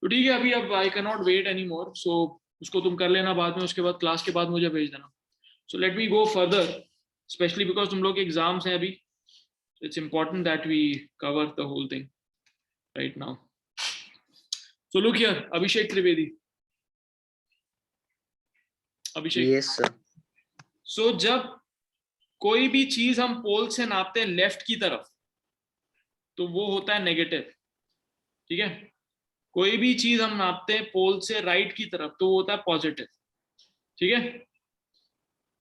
तो ठीक है, अभी अब I can not wait any more, so उसको तुम कर लेना बाद में, उसके बाद क्लास के बाद मुझे भेज देना. So let me go further, specially because तुम लोग के एग्जाम्स हैं अभी. It's important that we cover the whole thing right now. So look here, Abhishek Trivedi. Abhishek. Yes sir. So जब कोई भी चीज हम पोल से नापते हैं लेफ्ट की तरफ तो वो होता है नेगेटिव. ठीक है. कोई भी चीज हम नापते हैं पोल से राइट की तरफ तो वो होता है पॉजिटिव. ठीक है.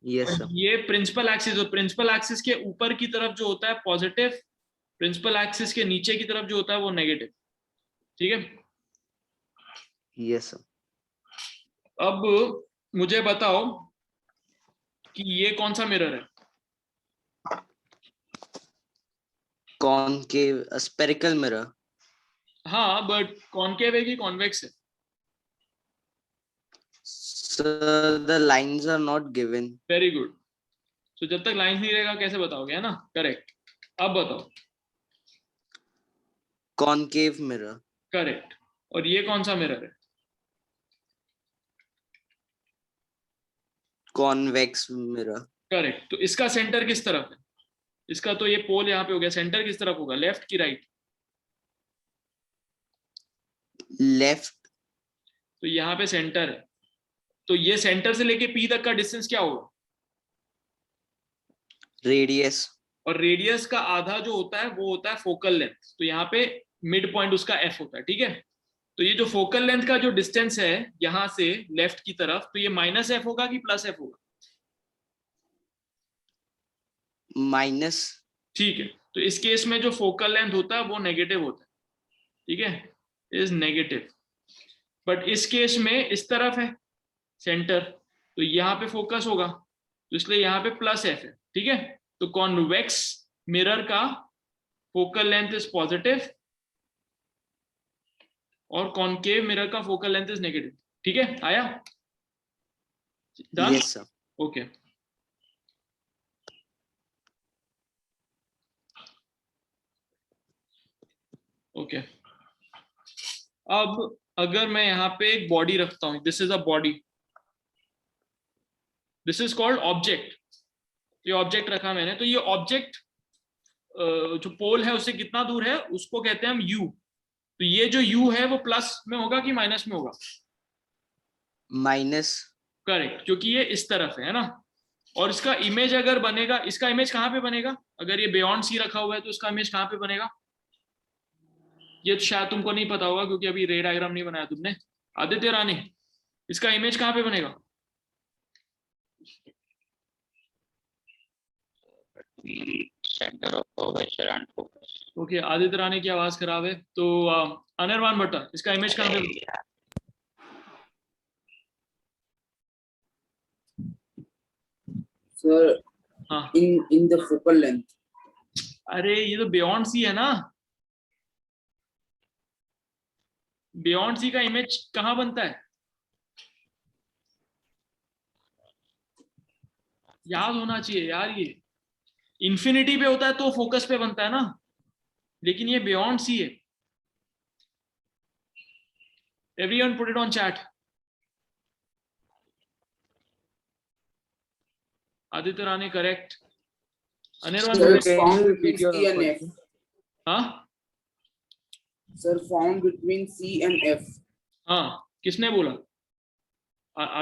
Yes sir. ये प्रिंसिपल एक्सिस, और प्रिंसिपल एक्सिस के ऊपर की तरफ जो होता है पॉजिटिव, प्रिंसिपल एक्सिस के नीचे की तरफ जो होता है वो नेगेटिव. ठीक है. Yes sir. अब मुझे बताओ कि ये कौन सा मिरर है? Concave, a spherical mirror. हाँ, बट कॉनकेव है कि कॉन्वेक्स है? So the lines are not given. Very good. तो जब तक लाइन नहीं रहेगा कैसे बताओगे, है ना? करेक्ट. अब बताओ. Concave mirror. करेक्ट. और ये कौन सा मिरर है? Convex mirror. करेक्ट. तो इसका सेंटर किस तरफ है? इसका तो ये पोल यहाँ पे हो गया, सेंटर किस तरफ होगा, लेफ्ट की राइट? Left. तो यहाँ पे सेंटर है, तो ये सेंटर से लेके पी तक का डिस्टेंस क्या होगा? Radius. और रेडियस का आधा जो होता है वो होता है फोकल लेंथ. तो यहाँ पे मिड पॉइंट उसका एफ होता है. ठीक है. तो ये जो फोकल लेंथ का जो डिस्टेंस है यहाँ से लेफ्ट की तरफ, तो ये माइनस एफ होगा कि प्लस एफ होगा? Minus. ठीक है. तो इस केस में जो फोकल लेंथ होता है वो नेगेटिव होता है. ठीक है, इज नेगेटिव. बट इस केस में इस तरफ है सेंटर, तो यहाँ पे फोकस होगा, तो इसलिए यहाँ पे प्लस एफ है. ठीक है. तो कॉन्वेक्स मिरर का फोकल लेंथ इज पॉजिटिव और कॉनकेव मिरर का फोकल लेंथ इज नेगेटिव. ठीक है, आया? Done? Yes sir. Okay. Okay. अब अगर मैं यहाँ पे एक बॉडी रखता हूं, this is a body, this is called object. ये ऑब्जेक्ट रखा मैंने, तो ये ऑब्जेक्ट जो पोल है उससे कितना दूर है उसको कहते हैं हम यू. तो ये जो यू है वो प्लस में होगा कि माइनस में होगा? Minus. करेक्ट, क्योंकि ये इस तरफ है ना. और इसका इमेज अगर बनेगा, इसका इमेज कहाँ पे बनेगा? अगर ये बियॉन्ड सी रखा हुआ है तो इसका इमेज कहाँ पे बनेगा? ये तो शायद तुमको नहीं पता होगा क्योंकि अभी रे डायग्राम नहीं बनाया तुमने. आदित्य रानी, इसका इमेज कहाँ पे बनेगा? ओके, आदित्य रानी की आवाज खराब है. तो अनिर्बान भट्टा, इसका इमेज कहाँ पे बनेगा? सर हाँ, इन द फोकल लेंथ. अरे ये तो बियॉन्ड सी है ना. बियॉन्ड सी का इमेज कहाँ बनता है? याद होना चाहिए यार. ये इन्फिनिटी पे होता है तो फोकस पे बनता है ना, लेकिन ये बियॉन्ड सी है. Everyone put it on chat. Aditya Rani correct. Anirban, Sir, found between C and F. हाँ Sir, found between C and F. हाँ, किसने बोला?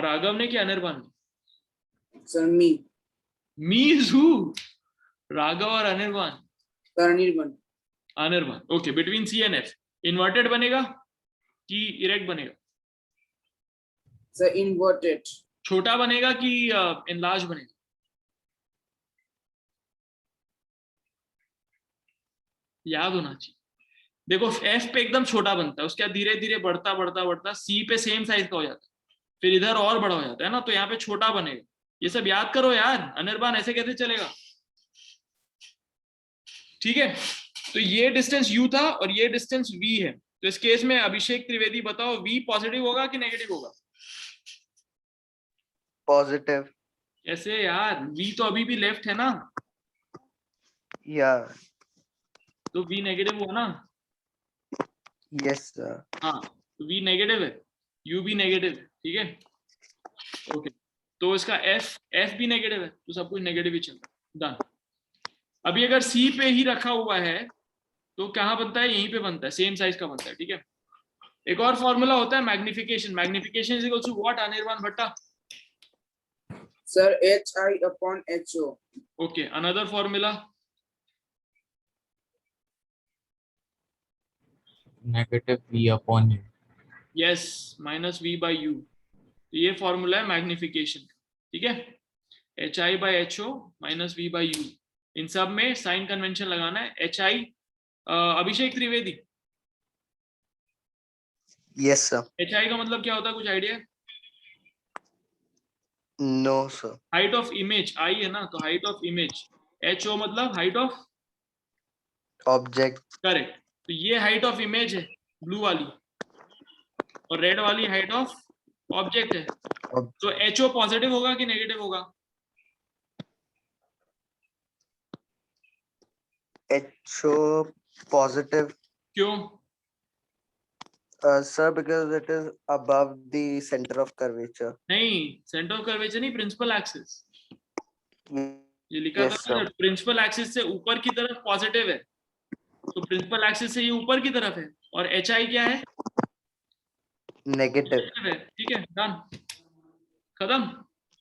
राघव ने कि अनिर्बान ने? Sir, me. Me is who? Raghav और Anirban? Sir, Anirban. Anirban. Okay, between C and F. Inverted बनेगा कि इरेक्ट बनेगा? Sir, inverted. छोटा बनेगा कि एनलार्ज बनेगा? याद होना चाहिए. देखो, एफ पे एकदम छोटा बनता है, उसके बाद धीरे धीरे बढ़ता बढ़ता बढ़ता सी पे सेम साइज का हो जाता है, फिर इधर और बड़ा हो जाता है ना, तो यहाँ पे छोटा बनेगा. ये सब याद करो यार. अनिर्बान, ऐसे कैसे चलेगा? ठीक है. तो ये डिस्टेंस u था और ये डिस्टेंस v है. तो इस केस में अभिषेक त्रिवेदी बताओ, v पॉजिटिव होगा कि नेगेटिव होगा? Positive. कैसे यार, v तो अभी भी लेफ्ट है ना, Yeah. तो v नेगेटिव होगा ना. Yes sir. हाँ, तो v नेगेटिव है, u भी नेगेटिव है, ठीक है, ओके। तो इसका f भी नेगेटिव है, तो सब कुछ नेगेटिव ही चल रहा है, डन। अभी अगर c पे ही रखा हुआ है तो कहाँ बनता है, यहीं पे बनता है, सेम साइज का बनता है, ठीक है। एक और फॉर्मूला होता है magnification, magnification is equal to what Anirban Bhatta? Sir, HI upon HO. Okay, another formula? negative v upon u. Yes, minus v by u. ये फॉर्मूला है मैग्निफिकेशन, ठीक है, H I by H O minus V by U. इन सब में sign convention लगाना है। H I, Abhishek Trivedi, Yes, sir. H I का मतलब क्या होता है, कुछ idea? No, sir. Height of image, आई है ना, तो height of image. H O मतलब हाइट ऑफ Object. करेक्ट। तो ये हाइट ऑफ इमेज है ब्लू वाली, और रेड वाली हाइट ऑफ ऑब्जेक्ट है। तो एच ओ पॉजिटिव होगा कि नेगेटिव होगा? HO positive. क्यों? Sir, because it is above the center of curvature. नहीं, सेंटर ऑफ कर्वेचर नहीं, प्रिंसिपल एक्सिस। ये लिखा Yes, था sir. प्रिंसिपल एक्सिस से ऊपर की तरफ पॉजिटिव है, तो प्रिंसिपल एक्सिस से ये ऊपर की तरफ है, और एच आई क्या है, Negative. है, ठीक है, डन, खत्म।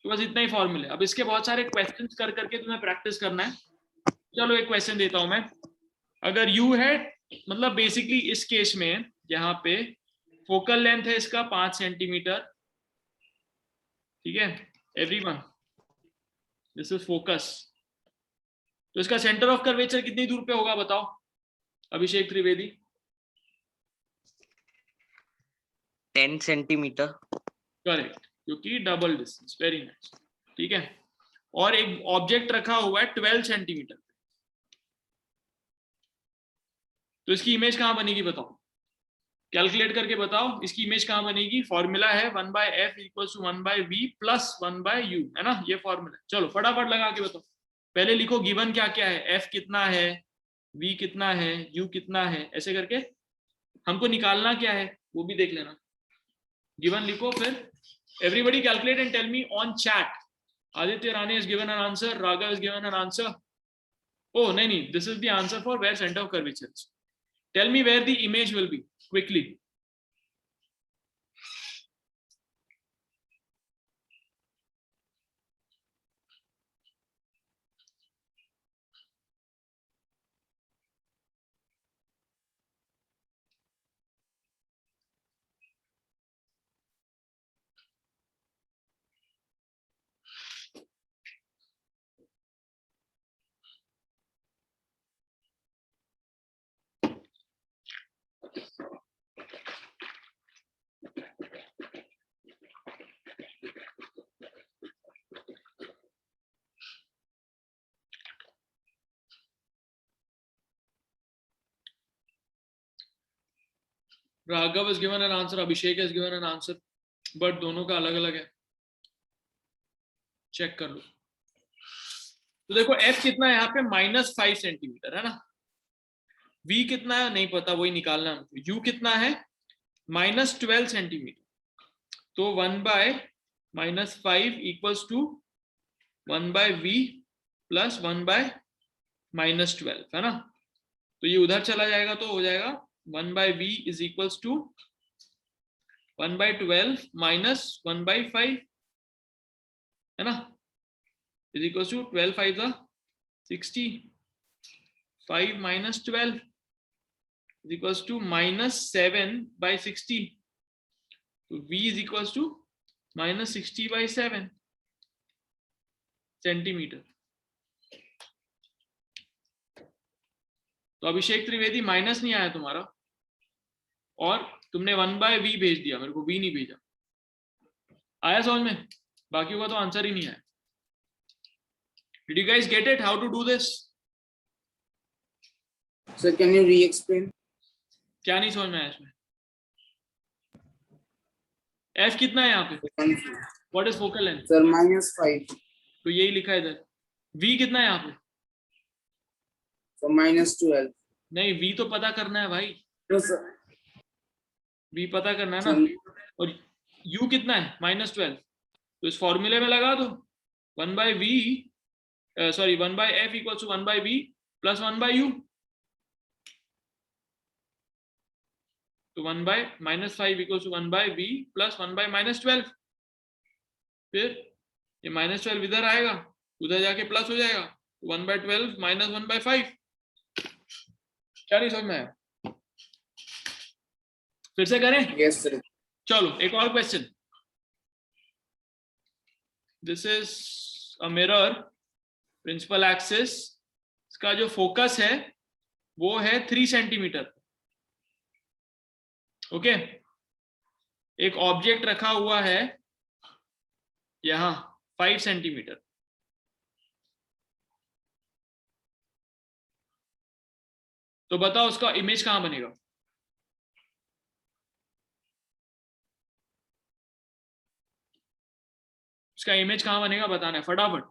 तो बस इतना ही फॉर्मूले। अब इसके बहुत सारे क्वेश्चंस कर करके तुम्हें प्रैक्टिस करना है। चलो एक क्वेश्चन देता हूं मैं। अगर u है, मतलब बेसिकली इस केस में यहाँ पे फोकल लेंथ है इसका 5 सेंटीमीटर, ठीक है एवरीवन, दिस इज फोकस। तो इसका सेंटर ऑफ कर्वेचर कितनी दूर पे होगा बताओ अभिषेक त्रिवेदी? 10 centimeter. करेक्ट, क्योंकि डबल डिस्टेंस, वेरी नाइस, ठीक है। और एक ऑब्जेक्ट रखा हुआ है 12 सेंटीमीटर, तो इसकी इमेज कहां बनेगी बताओ, कैलकुलेट करके बताओ इसकी इमेज कहां बनेगी। फॉर्मूला है 1/f equal to 1/v plus 1/u, है ना, ये फॉर्मूला। चलो फटाफट लगा के बताओ। पहले लिखो गिवन क्या क्या है, f कितना है, v कितना है, u कितना है, ऐसे करके हमको निकालना क्या है वो भी देख लेना। गिवन लिखो, फिर everybody calculate and tell me on chat. Aditya Rane is given an answer, Raghav is given an answer. Oh, नहीं, this is the answer for where center of curvature is. Tell me where the image will be quickly. Raghav is given an answer, Abhishek is given an answer, but दोनों का अलग अलग है, check कर लो। तो देखो f कितना है यहाँ पे -5 सेंटीमीटर है ना, v कितना है नहीं पता, वही निकालना है हमको। u कितना है -12 सेंटीमीटर, तो 1/-5 इक्वल्स टू 1/v प्लस 1/-12 है ना। तो ये उधर चला जाएगा तो हो जाएगा 1/v is equals to 1/12 minus 1/5 है ना, is equals to 12 5 60, 5 minus 12 is equals to -7/60, तो v is equals to -60/7 centimetre. तो अभिषेक त्रिवेदी माइनस नहीं आया तुम्हारा, और तुमने 1/v भेज दिया, मेरे को v नहीं भेजा। आया समझ में? बाकी का तो आंसर ही नहीं आया। Did you guys get it? How to do this? Sir, can you re-explain? क्या नहीं समझ में आया इसमें? f कितना है यहाँ पे? What is focal length? Sir, -5. तो यही लिखा है इधर। v कितना है यहाँ पे? So -12. नहीं, v तो पता करना है भाई। No, sir. v पता करना है ना, और u कितना है -12, तो इस फॉर्मूले में लगा दो 1/v, sorry 1/f equal to 1/v plus 1/u, तो 1/-5 इक्वल टू 1/v प्लस 1/-12, फिर ये -12 इधर आएगा, उधर जाके प्लस हो जाएगा, 1/12 माइनस 1/5। क्या नहीं समझ में आया? फिर से करें? Yes, sir. चलो एक और question. This is a mirror, principal axis, इसका जो फोकस है वो है 3 सेंटीमीटर। ओके, एक ऑब्जेक्ट रखा हुआ है यहां 5 सेंटीमीटर। तो बताओ उसका इमेज कहां बनेगा? उसका इमेज कहां बनेगा बताना है फटाफट।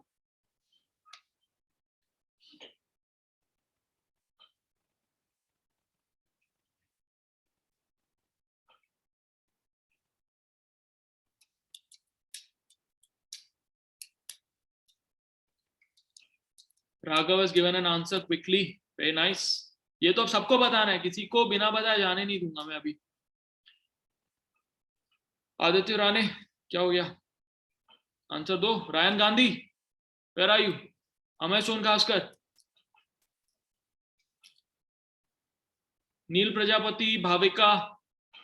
Raghav has given an answer quickly, very nice। ये तो अब सबको बताना है, किसी को बिना बताए जाने नहीं दूंगा मैं अभी। आदित्य राणे, क्या हो गया? आंसर दो। Ryan Gandhi, where are you? Amay Sonkhaskar, Neel Prajapati, Bhavika,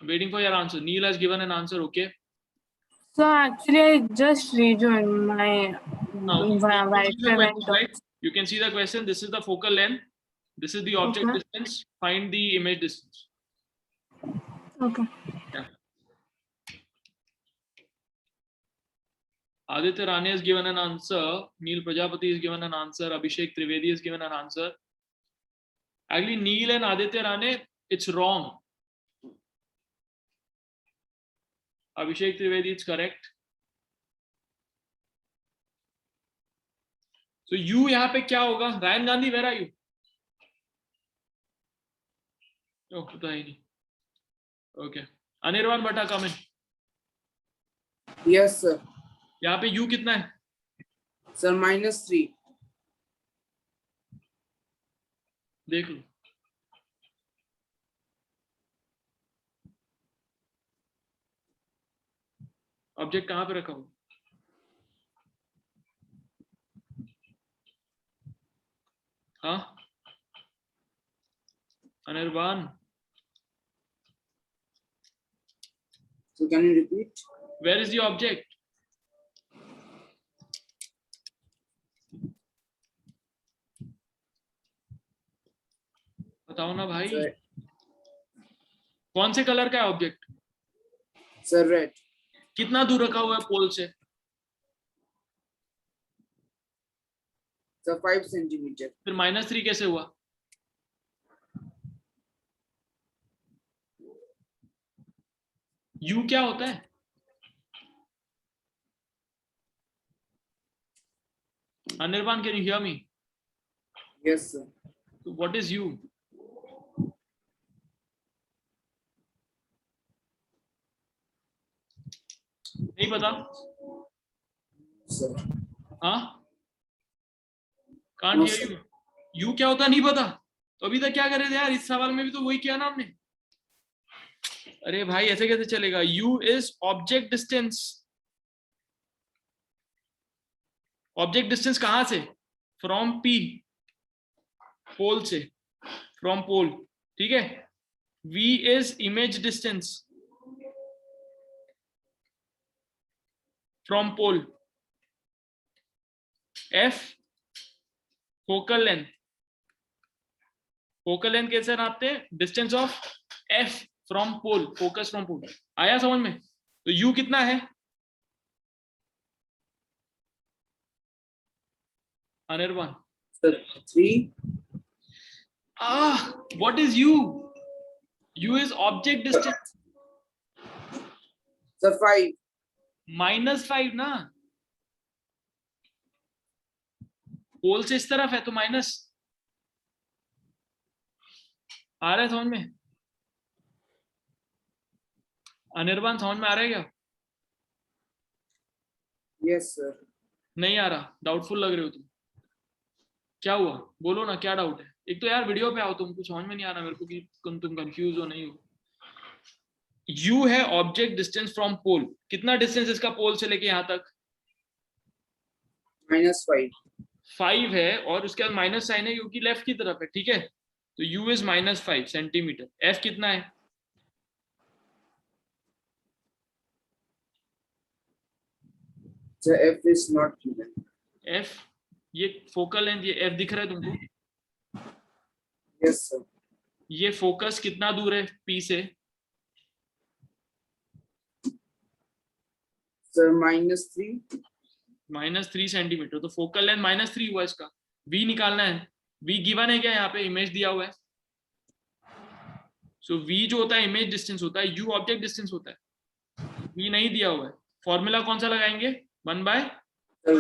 waiting for your answer। Neil has given an answer, okay? So actually, I just rejoined my Now you can see the Wi-Fi went question, off. right? You can see the question. This is the focal length. This is the object Okay. distance. Find the image distance. Okay. Yeah. Aditya Rane has given an answer. Neil Prajapati has given an answer. Abhishek Trivedi has given an answer. Actually, Neil and Aditya Rane, it's wrong. Abhishek Trivedi, it's correct. So you यहाँ पे क्या होगा? Ryan Gandhi, where are you? Oh, पता ही नहीं। Okay. Anirvan Bhatta, come in. Yes, sir. यहाँ पे u कितना है? Sir, -3. देख लो। ऑब्जेक्ट कहाँ पे रखा हुआ? हाँ, Anirban, So can you repeat? where is the object? बताओ ना भाई। Sir, कौन से कलर का है ऑब्जेक्ट? sir, red. कितना दूर रखा हुआ है पोल से? Sir, 5 centimeter. फिर -3 कैसे हुआ? u क्या होता है? Anirban, can you hear me? Yes, sir. So what is u? नहीं पता? Sir. हाँ, can't hear you. u क्या होता है नहीं पता? तो अभी तक क्या कर रहे थे यार? इस सवाल में भी तो वही किया ना हमने। अरे भाई ऐसे कैसे चलेगा? u is object distance। Object distance कहां से? फ्रॉम p, पोल से, फ्रॉम पोल, ठीक है। v is image distance from pole, f focal length। Focal length कैसे नापते हैं? Distance of f from pole, focus from pole. आया समझ में? तो u कितना है? Anirban, Sir, 3. what is u? u is object distance। Sir, 5. -5 ना, पोल से इस तरफ है तो माइनस। आ रहा है समझ में? अनिर्बान समझ में आ रहा है क्या? Yes, sir. नहीं आ रहा? डाउटफुल लग रहे हो तुम। क्या हुआ, बोलो ना, क्या डाउट है? एक तो यार वीडियो पे आओ, तुमको समझ में नहीं आ रहा मेरे को कि तुम कंफ्यूज हो नहीं हो। u है ऑब्जेक्ट डिस्टेंस फ्रॉम पोल, कितना डिस्टेंस इसका पोल से लेके यहाँ तक? -5. 5 है, और उसके बाद माइनस साइन है क्योंकि लेफ्ट की तरफ है, ठीक है। तो u इज -5 सेंटीमीटर। f कितना है? So F is not given. f, ये फोकल लेंथ, ये f दिख रहा है तुमको? Yes, sir. ये फोकस कितना दूर है p से? Sir, -3. -3 सेंटीमीटर। तो फोकल लेंथ -3 हुआ इसका। v निकालना है। v गिवन है क्या? यहाँ पे इमेज दिया हुआ है। सो v जो होता है इमेज डिस्टेंस होता है, u ऑब्जेक्ट डिस्टेंस होता है। v नहीं दिया हुआ है, फॉर्मूला कौन सा लगाएंगे? 1 by Sir,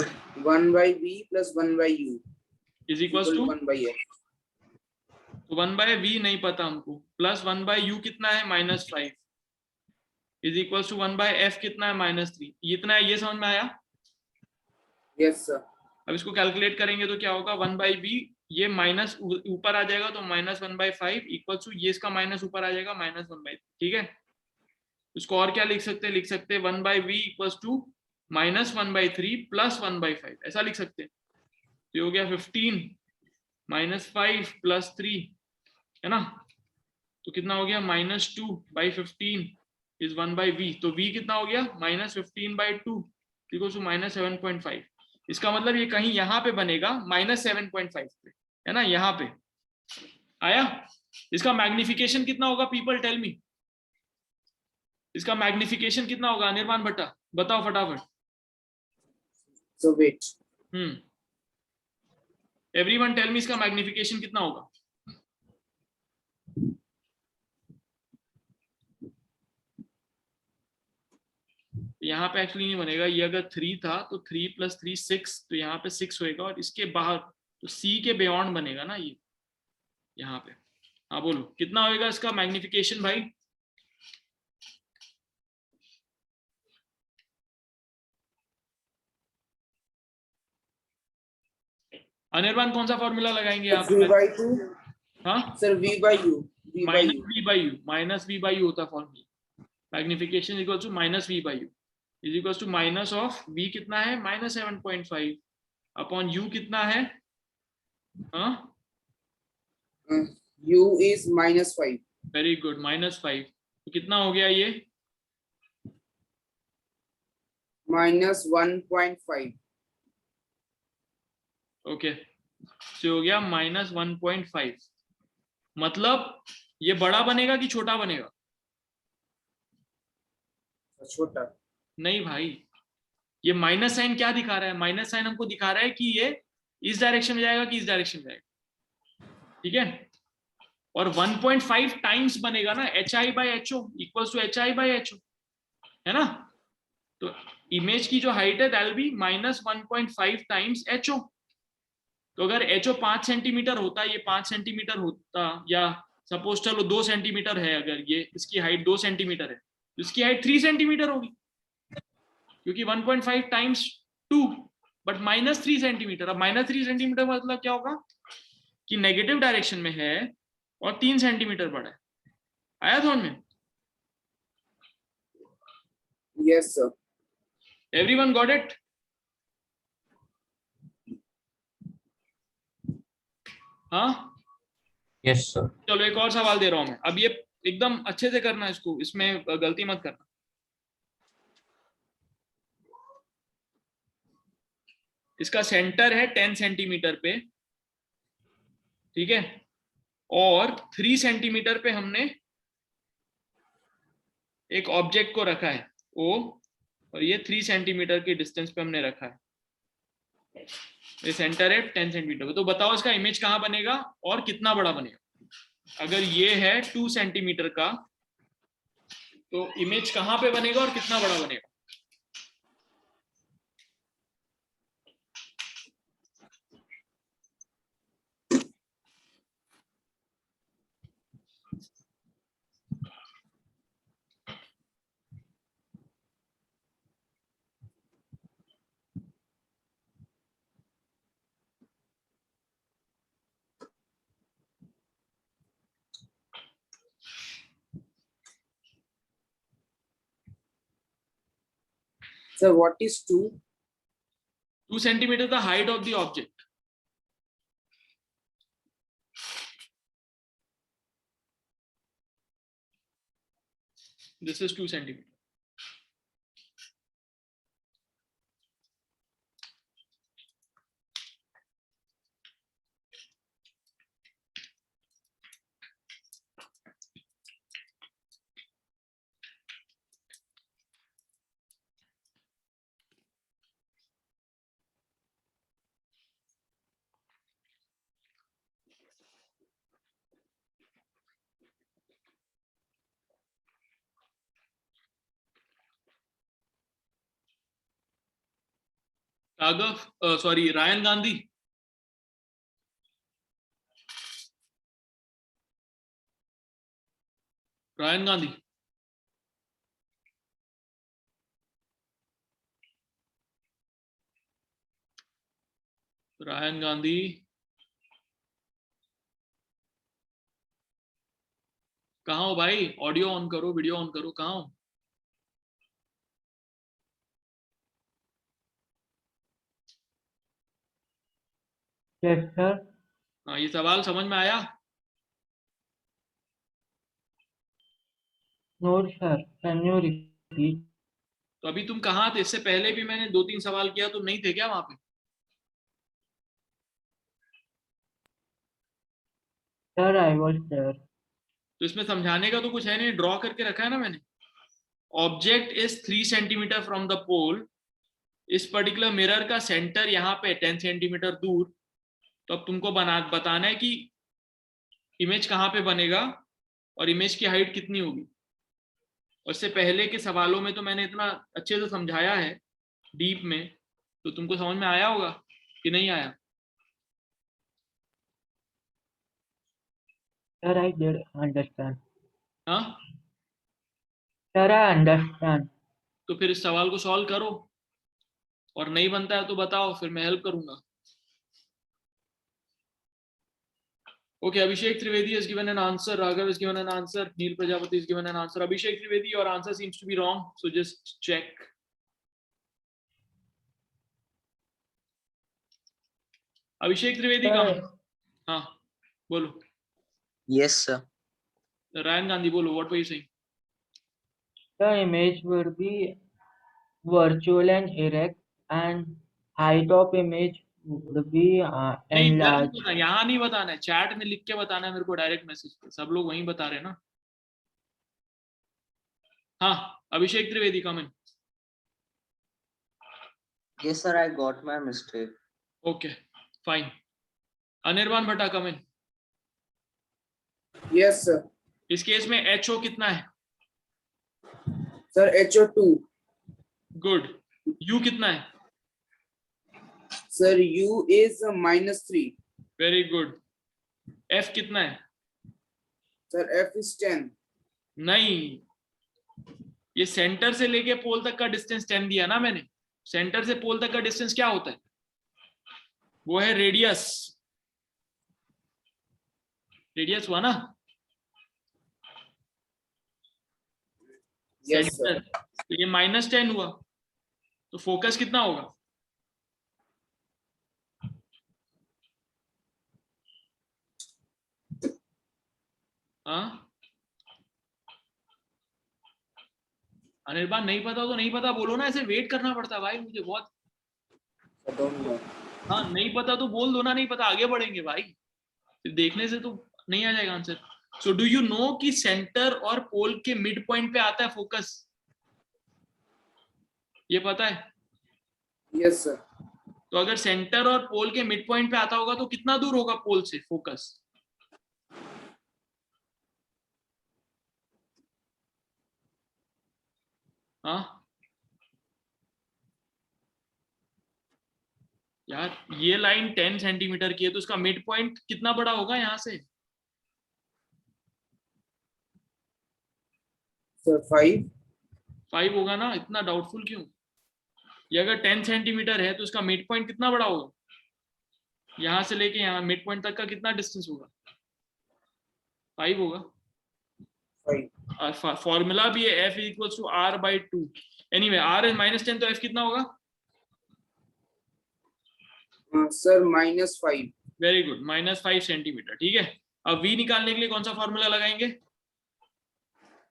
1 by V plus 1 by U is equal equal to to 1 by F. 1 by v नहीं पता हमको, प्लस 1 बाय u कितना है? -5 is equal to 1 by f कितना है? -3। इतना है, ये समझ में आया? Yes, sir. अब इसको कैलकुलेट करेंगे तो क्या होगा? 1 बाई बी, ये माइनस ऊपर आ जाएगा तो -1/5 इक्वल टू ये इसका माइनस ऊपर आ जाएगा -1/3, ठीक है। इसको और क्या लिख सकते हैं? लिख सकते हैं 1 by b equal to -1/3 plus 1/5, ऐसा लिख सकते हैं। तो ये हो गया 15 -5 + 3, है ना। तो कितना हो गया? -2/15 इज 1 बाई v। तो v कितना हो गया? -15/2 इक्वल टू -7.5। इसका मतलब ये कहीं यहाँ पे बनेगा -7.5 पे, है ना, यहाँ पे आया। इसका मैग्निफिकेशन कितना होगा? पीपल टेल मी, इसका मैग्निफिकेशन कितना होगा? अनिर्बान भट्टा बताओ फटाफट। So wait. Everyone tell me, इसका मैग्निफिकेशन कितना होगा? यहाँ पे एक्चुअली नहीं बनेगा, ये अगर 3 था तो 3 + 3 6, तो यहाँ पे 6 होएगा, और इसके बाहर तो c के बियॉन्ड बनेगा ना ये यहाँ पे। हाँ बोलो कितना होएगा इसका मैग्निफिकेशन भाई? अनिर्बान कौन सा फॉर्मूला लगाएंगे यहाँ V पे? by 2. हाँ, Sir, V by U. V by U. -v/u होता formula. Magnification equal to -v/u is equal to minus of v कितना है? -7.5 अपॉन u कितना है? हाँ, U is -5. Very good, -5। तो कितना हो गया ये? -1.5. ओके, तो हो गया -1.5। मतलब ये बड़ा बनेगा कि छोटा बनेगा? छोटा. नहीं भाई, ये माइनस साइन क्या दिखा रहा है? माइनस साइन हमको दिखा रहा है कि ये इस डायरेक्शन में जाएगा कि इस डायरेक्शन में जाएगा, ठीक है। और 1.5 टाइम्स बनेगा ना, HI/HO इक्वल्स टू HI/HO, है ना। तो इमेज की जो हाइट है that will be -1.5 times HO। तो अगर HO 5 सेंटीमीटर होता, ये 5 सेंटीमीटर होता, या सपोज चलो 2 सेंटीमीटर है, अगर ये इसकी हाइट 2 सेंटीमीटर है तो इसकी हाइट 3 सेंटीमीटर होगी, क्योंकि 1.5 टाइम्स 2 बट -3 सेंटीमीटर। अब -3 सेंटीमीटर मतलब क्या होगा कि नेगेटिव डायरेक्शन में है और 3 सेंटीमीटर बड़ा है। आया समझ में? Yes, sir. Everyone got it? हाँ, Yes, sir. चलो एक और सवाल दे रहा हूं मैं। अब ये एकदम अच्छे से करना, इसको, इसमें गलती मत करना। इसका सेंटर है 10 सेंटीमीटर पे, ठीक है, और 3 सेंटीमीटर पे हमने एक ऑब्जेक्ट को रखा है O, और ये 3 सेंटीमीटर के डिस्टेंस पे हमने रखा है। ये सेंटर है 10 सेंटीमीटर पे। तो बताओ इसका इमेज कहाँ बनेगा और कितना बड़ा बनेगा? अगर ये है 2 सेंटीमीटर का, तो इमेज कहाँ पे बनेगा और कितना बड़ा बनेगा? Sir, what is 2? 2 centimeter the height of the object. This is 2 centimeter. Raghav, sorry, Ryan Gandhi. Ryan Gandhi. Ryan Gandhi. कहाँ हो भाई? ऑडियो ऑन करो, वीडियो ऑन करो, कहाँ हो? Yes, sir. हाँ, ये सवाल समझ में आया? No, sir. Can you repeat? तो अभी तुम कहाँ थे? इससे पहले भी मैंने 2-3 सवाल किया, तुम नहीं थे क्या वहां पे? Sir, I was there. तो इसमें समझाने का तो कुछ है नहीं, ड्रॉ करके रखा है ना मैंने. Object is 3 centimetre from the pole. इस पर्टिकुलर मिरर का सेंटर यहाँ पे 10 सेंटीमीटर दूर. तो अब तुमको बताना है कि इमेज कहाँ पे बनेगा और इमेज की हाइट कितनी होगी. और इससे पहले के सवालों में तो मैंने इतना अच्छे से समझाया है डीप में, तो तुमको समझ में आया होगा कि नहीं आया? Sir, I did understand. हाँ, Sir, I understand. तो फिर इस सवाल को सॉल्व करो, और नहीं बनता है तो बताओ, फिर मैं हेल्प करूंगा. Okay, Abhishek Trivedi has given an answer. Raghav has given an answer. Neil Prajapati has given an answer. Abhishek Trivedi, your answer seems to be wrong, so just check. Abhishek Trivedi, Sir, हाँ, बोलो. Yes, sir. Ryan Gandhi, बोलो. What were you saying? the image would be virtual and erect, and height of image would be नहीं, इधर नहीं enlarged. बताना, यहाँ नहीं बताना है, चैट में लिख के बताना है मेरे को डायरेक्ट मैसेज पे. सब लोग वहीं बता रहे हैं ना. हाँ, अभिषेक त्रिवेदी, कम इन. Yes, sir. I got my mistake. Okay, fine. Anirban भट्टा, कम इन. Yes, sir. इस केस में HO कितना है? Sir, HO2. गुड. U कितना है? Sir, U is -3. Very good. F कितना है? Sir, F is 10. नहीं, ये सेंटर से लेके पोल तक का डिस्टेंस 10 दिया ना मैंने. सेंटर से पोल तक का डिस्टेंस क्या होता है? वो है रेडियस. रेडियस हुआ ना? Yes, centre. sir. तो ये -10 हुआ, तो फोकस कितना होगा? हाँ, अनिर्बान, नहीं पता तो नहीं पता बोलो ना, ऐसे वेट करना पड़ता है भाई मुझे बहुत. I don't know. हाँ, नहीं पता तो बोल दो ना, नहीं पता, आगे बढ़ेंगे भाई. फिर देखने से तो नहीं आ जाएगा answer. So do you know कि सेंटर और पोल के मिड पॉइंट पे आता है फोकस? ये पता है? Yes, sir. तो अगर सेंटर और पोल के मिड पॉइंट पे आता होगा तो कितना दूर होगा पोल से फोकस? हाँ यार, ये लाइन 10 सेंटीमीटर की है, तो उसका मिड पॉइंट कितना बड़ा होगा यहाँ से? Sir, 5. 5 होगा ना. इतना डाउटफुल क्यों? ये अगर 10 सेंटीमीटर है तो उसका मिड पॉइंट कितना बड़ा होगा? यहाँ से लेके यहाँ मिड पॉइंट तक का कितना डिस्टेंस होगा? 5 होगा. 5. फॉर्मूला भी है f equals to r/2. Anyway r is -10 तो f कितना होगा? Sir, -5. Very good, -5 centimetre. ठीक है, अब v निकालने के लिए कौन सा फॉर्मूला लगाएंगे?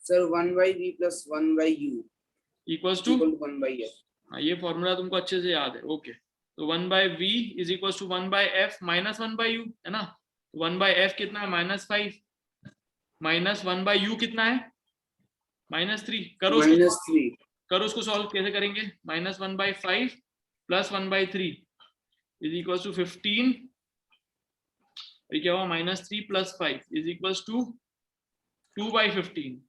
Sir, 1/v plus 1/u equals to, equal to 1/f. हाँ ये फॉर्मूला तुमको अच्छे से याद है. ओके, तो 1/v is equals to 1/f minus 1/u है ना. 1/f कितना है? -5 माइनस 1/u कितना है? -3. करो उसको, -3. करो उसको सॉल्व. कैसे करेंगे? -1/5 प्लस 1/3 इज इक्वल्स टू 15. ये क्या हुआ? -3 प्लस 5 इज इक्वल्स टू 2/15.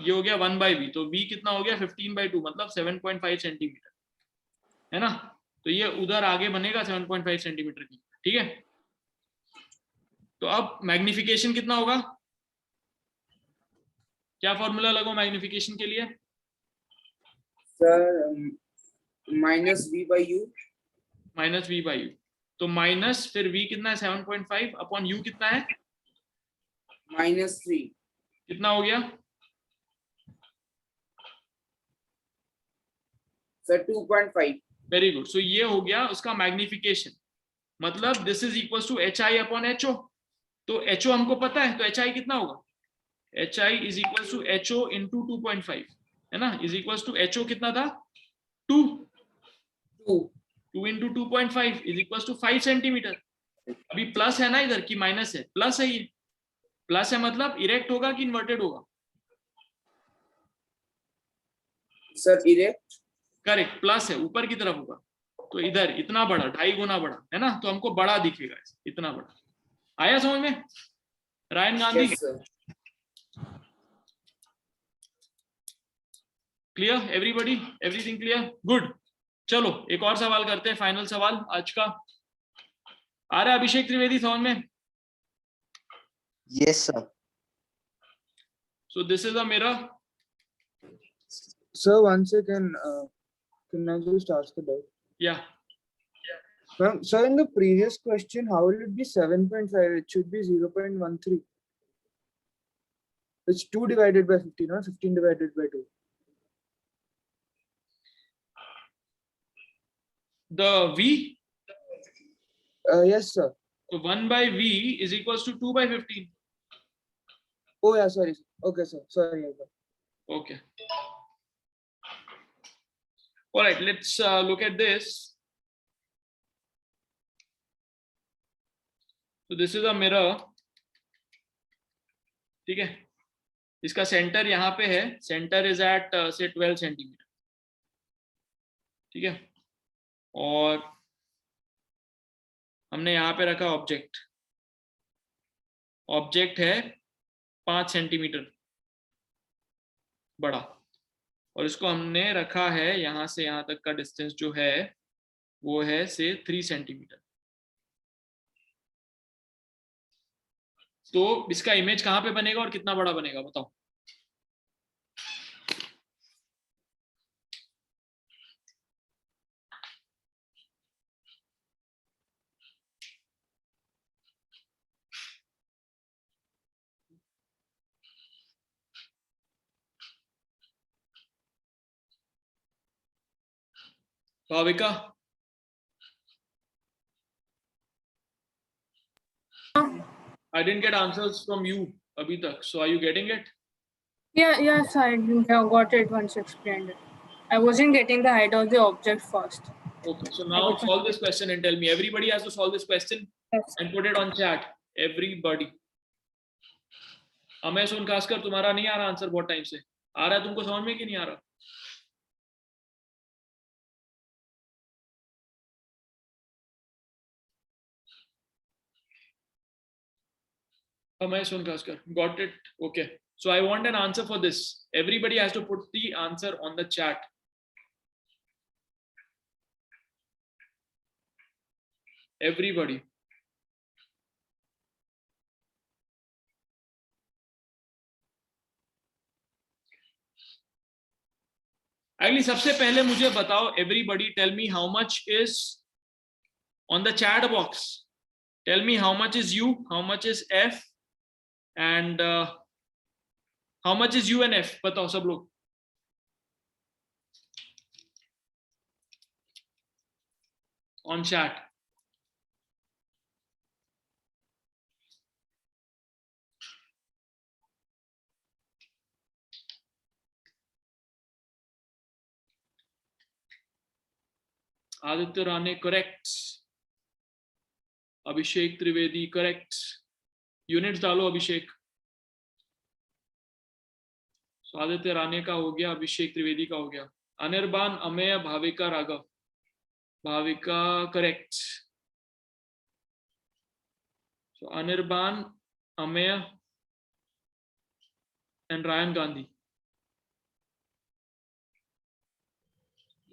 ये हो गया 1/v. तो v कितना हो गया? 15/2 मतलब 7.5 सेंटीमीटर है ना. तो ये उधर आगे बनेगा 7.5 सेंटीमीटर की. ठीक है, तो अब मैग्निफिकेशन कितना होगा? क्या फॉर्मूला लगाओ मैग्निफिकेशन के लिए? Sir, -v/u. -v/u. तो माइनस फिर v कितना है? 7.5 अपॉन u कितना है? -3. कितना हो गया? Sir, 2.5. Very good. सो ये हो गया उसका मैग्निफिकेशन. मतलब this is equals to hi upon ho. तो ho हमको पता है, तो hi कितना होगा? hi is equals to ho into 2.5 है ना. इज इक्वल्स टू ho कितना था? 2. 2 into 2.5 is equals to 5 centimetre. अभी प्लस है ना इधर की माइनस है? प्लस है. ये प्लस है मतलब इरेक्ट होगा कि इन्वर्टेड होगा? Sir, erect. करेक्ट, प्लस है, ऊपर की तरफ होगा. तो इधर इतना बड़ा, 2.5 गुना बड़ा है ना, तो हमको बड़ा दिखेगा इतना बड़ा. आया समझ में? Ryan Gandhi, Yes, sir. Clear? Everybody, everything clear? Good. चलो एक और सवाल करते हैं, फाइनल सवाल आज का. आ रहा है अभिषेक त्रिवेदी समझ में? Yes, sir. So this is a mirror. Sir, one second. Can I just ask a doubt? या Ma'am, sir, in the previous question, how will it be 7.5? It should be 0.13. It's 2 divided by 15, or 15 divided by 2. the v, Yes, sir. so 1/v is equals to 2/15. Oh, yeah, sorry. Okay, sir. Sorry. Okay. All right, let's look at this. So this is a mirror. ठीक है, इसका centre यहाँ पे है. Centre is eight से 12 centimetre. ठीक है, और हमने यहाँ पे रखा ऑब्जेक्ट. ऑब्जेक्ट है 5 सेंटीमीटर बड़ा, और इसको हमने रखा है यहाँ से यहाँ तक का डिस्टेंस जो है वो है से 3 सेंटीमीटर. तो इसका इमेज कहाँ पे बनेगा और कितना बड़ा बनेगा बताओ? Bhavika, I didn't get answers from you अभी तक, so are you getting it? Yeah, yes, I got it once you explained it. I wasn't getting the height of the object first. Okay, so now solve this question and tell me. Everybody has to solve this question Yes. and put it on chat. Everybody. Amesh उनकास्कर, तुम्हारा नहीं आ रहा answer बहुत time से. आ रहा है तुमको समझ में कि नहीं आ रहा? Amesh Unkaskar, got it. Okay, so I want an answer for this. Everybody has to put the answer on the chat. Everybody. Actually, सबसे पहले मुझे बताओ, everybody tell me how much is on the chat box. Tell me how much is U, how much is F, and how much is u and f? बताओ सब लोग. On chat. Aditya Rane correct. Abhishek Trivedi correct. Units डालो अभिषेक. आदित्य राणे का हो गया, अभिषेक त्रिवेदी का हो गया. Anirban, Ameya, Bhavika, Raghav. Bhavika correct. So Anirban, Ameya and Ryan Gandhi.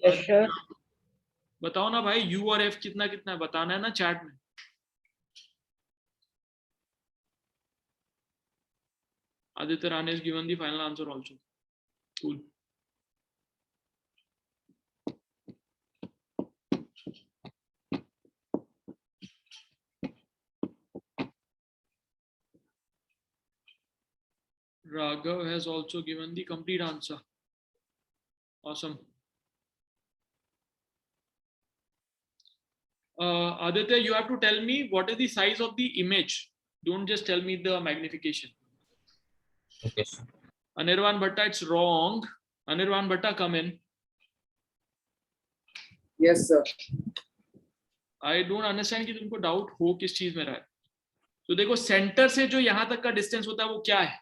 Yes, sir. बताओ ना भाई, U और F कितना कितना है, बताना है ना चैट में. Aditya Rane has given the final answer also. Cool. Raghav has also given the complete answer. Awesome. Aditya, you have to tell me what is the size of the image. Don't just tell me the magnification. Okay, sir. Anirban Bhatta, it's wrong. Anirban Bhatta, come in. Yes, sir. I don't understand कि तुमको doubt हो किस चीज में रहा है. तो देखो सेंटर से जो यहां तक का डिस्टेंस होता है वो क्या है?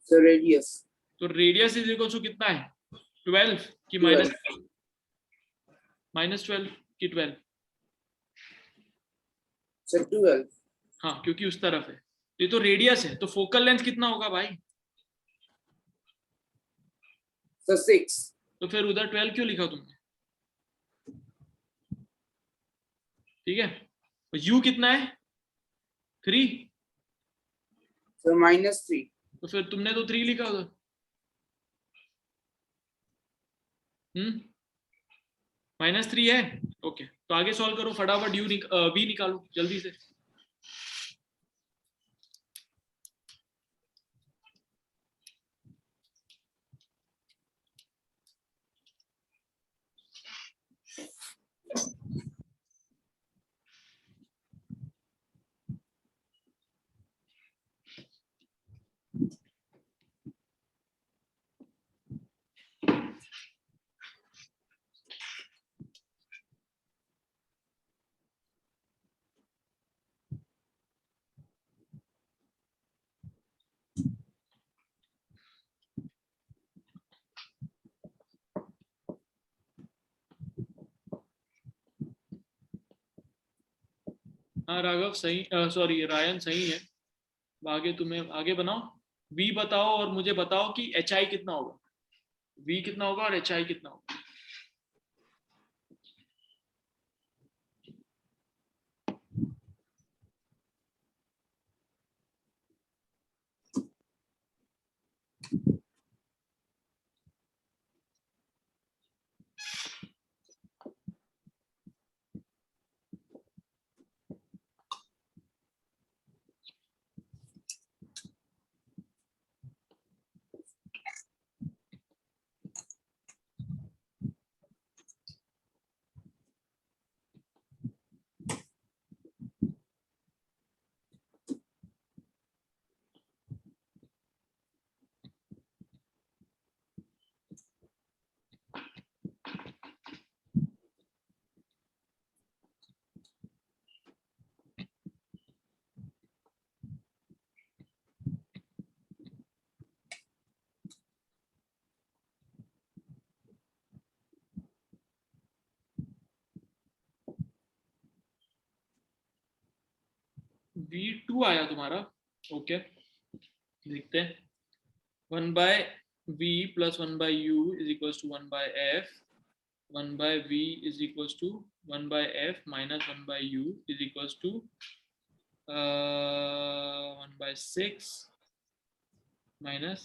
So radius. तो रेडियस इज इक्वल टू कितना है? 12 की 12. -12 की 12. So 12. हाँ, क्योंकि उस तरफ है. ये तो रेडियस है, तो फोकल लेंथ कितना होगा भाई? So 6. तो फिर उधर 12 क्यों लिखा तुमने? ठीक है. U कितना है? 3. So -3. तो फिर तुमने तो 3 लिखा उधर. -3 है. ओके, तो आगे सॉल्व करो फटाफट. V निकालो जल्दी से. हाँ राघव सही, सॉरी रायन सही है. आगे तुम्हें आगे बनाओ. V बताओ और मुझे बताओ कि HI कितना होगा. V कितना होगा और HI कितना होगा. V2 आया तुम्हारा. ओके, देखते हैं. 1/V plus 1/U is equals to 1/F. 1/V is equals to 1/F minus 1/U is equals to 1/6 minus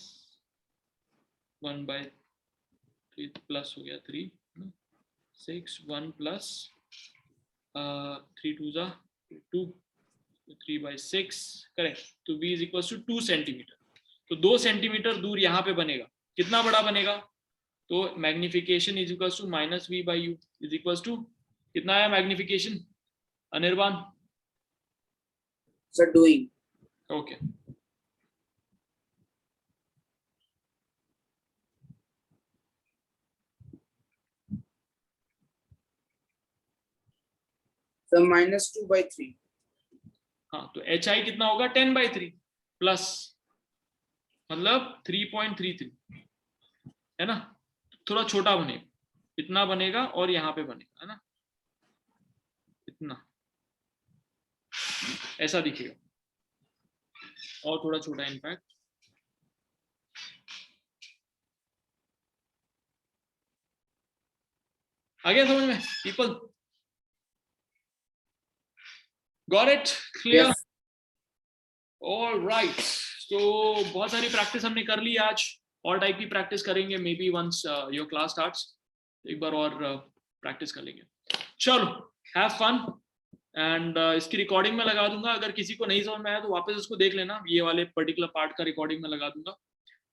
1/3 plus हो गया 3. 6 1 plus 3 2 2. 3/6 करेक्ट। तो b is equal to 2 centimetre. तो 2 सेंटीमीटर दूर यहाँ पे बनेगा, कितना बड़ा बनेगा? तो magnification is equal to -v/u is equal to कितना आया magnification Anirban? Sir, doing. Okay Sir, -2/3. हाँ, तो HI कितना होगा? 10/3 प्लस मतलब 3.33 है ना। थोड़ा छोटा बनेगा, इतना बनेगा और यहाँ पे बनेगा, है ना, इतना ऐसा दिखेगा, और थोड़ा छोटा इनफैक्ट। आ गया समझ में people? Got it? Clear? Yes. Alright, तो बहुत सारी प्रैक्टिस हमने कर ली आज, और टाइप की प्रैक्टिस करेंगे maybe once your class starts, एक बार और प्रैक्टिस कर लेंगे। चलो, हैव फन, एंड इसकी रिकॉर्डिंग में लगा दूंगा, अगर किसी को नहीं समझ में आया तो वापस उसको देख लेना, ये वाले पर्टिकुलर पार्ट का रिकॉर्डिंग में लगा दूंगा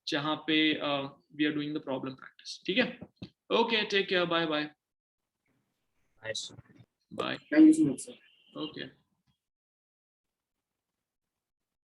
जहाँ पे we are doing the problem practice. ठीक है, okay, take care, bye bye Nice. Bye. Thank you so much, sir. Okay.